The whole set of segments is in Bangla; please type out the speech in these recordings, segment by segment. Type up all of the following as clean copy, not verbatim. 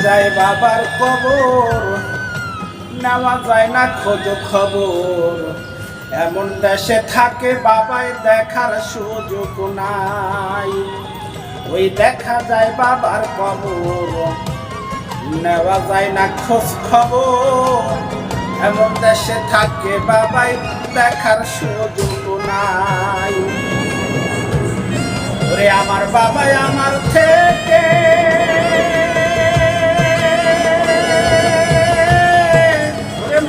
যায় বাবার কবর, নেওয়া যায় না খোঁজ খবর। এমন দেশে থাকে বাবায় দেখার সুযোগ নাই। ওই দেখা যায় বাবার কবর, নেওয়া যায় না খোঁজ খবর। এমন দেশে থাকে বাবাই দেখার সুযোগ নাই। ওরে আমার বাবাই আমার থেকে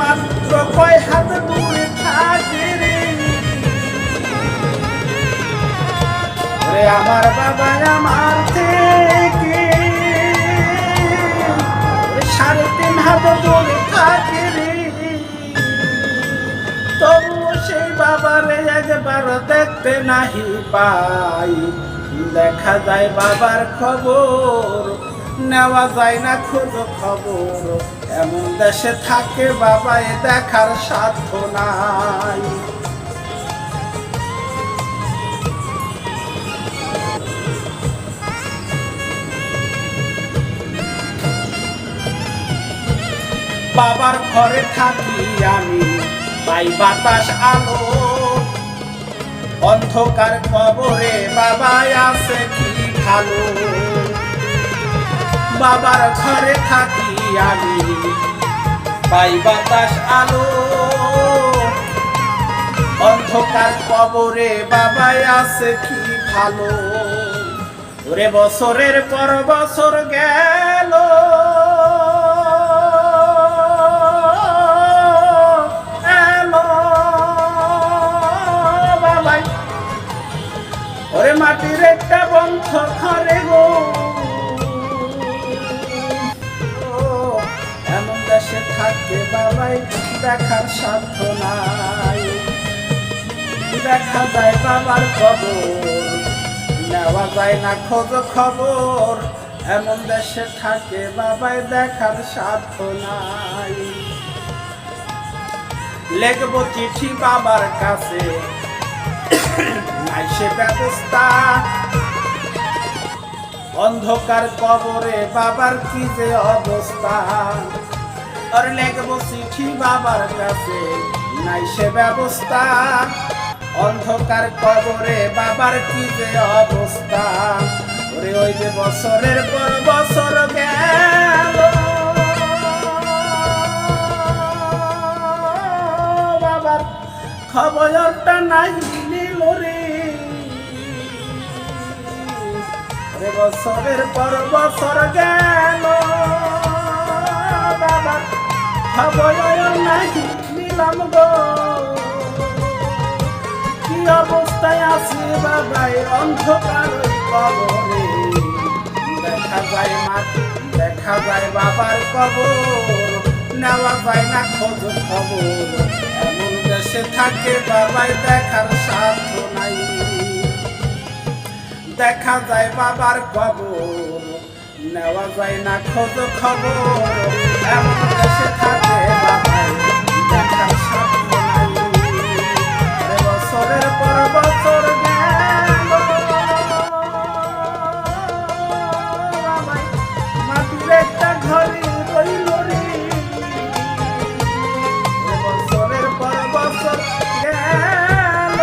মাত্র কয় হাত দূরে থাকে রে। ওরে আমার বাবাই আমার থেকে 3.5 হাত দূরে থাকে রে। তবুও সেই বাবারে একবার দেখতে নাহি পাই। দেখা যায় বাবার খবর, নেওয়া যায় না খোঁজ খবর। এমন দেশে থাকে বাবায় দেখার সাধ্য নাই। বাবার ঘরে থাকি আমি, পাই বাতাস আলো। অন্ধকার কবরে বাবাই আছে কি ভালো। বাবার ঘরে থাকি আমি, পাই বাতাস আলো। অন্ধকার কবরে বাবাই আছে কি ভালো। ওরে বছরের পর বছর গেল, ওরে মাটির একটা বন্ধ ঘরে গো। এমন দেশে থাকে বাবাই দেখার সাধ্য নাই। দেখা যায় বাবার কবর, নেওয়া যায় না খোঁজ খবর। এমন দেশে থাকে বাবাই দেখার সাধ্য নাই। লিখবো চিঠি বাবার কাছে, নাই সে ব্যবস্থা। অন্ধকার কবরে বাবার কি যে অবস্থা। আর লিখবো চিঠি বাবার কাছে, নাই সে ব্যবস্থা। অন্ধকার কবরে বাবার কি যে অবস্থা। ওরে ওই যে বছরের পর বছর গেল, বাবার খবরটা নাই নিল রে। বছরের পর বছর গেল, বাবার খবর নাই নিলাম গো। কি অবস্থায় আছে বাবাই অন্ধকার কবরে। দেখা যায় মাটি, দেখা যায় বাবার কবর, নেওয়া যায় না খোঁজ খবর। এমন দেশে থাকে বাবাই দেখার সাধ্য নাই। দেখা যায় বাবার কবর, নেওয়া যায় না খোঁজ খবর। এমন দেশে থাকে বাবাই দেখার সাধ্য নাই। বছরের পর বছর গেল, মাটির একটা ঘরে রইল রে। বছরের পর বছর গেল,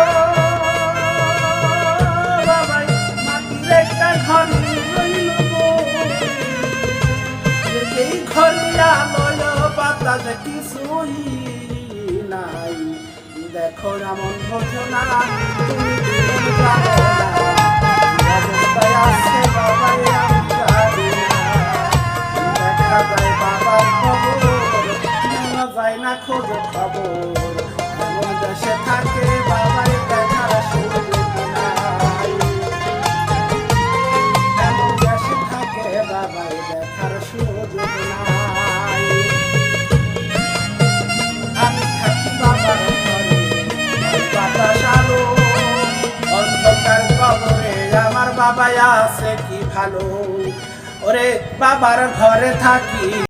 বাবাই মাটির একটা ঘরে রইল গো। এই ঘরে আলো বাতাস কিছুই নাই। দেখো এমন বোঝো না তুমি, জানো না অবস্থায় আছে বাবাই আমি জানি না। দেখা যায় বাবার খবর, নেওয়া যায় না খোঁজ খবর। এমন দেশে থাকে বাবাই দেখার সুযোগ নাই। এমন দেশে থাকে বাবাই দেখার সুযোগ নাই। আমি থাকি বাবার ঘরে, বাতাস আলো। অন্ধকার কবরে আমার বাবাই আছে কি ভালো। ওরে বাবার ঘরে থাকি।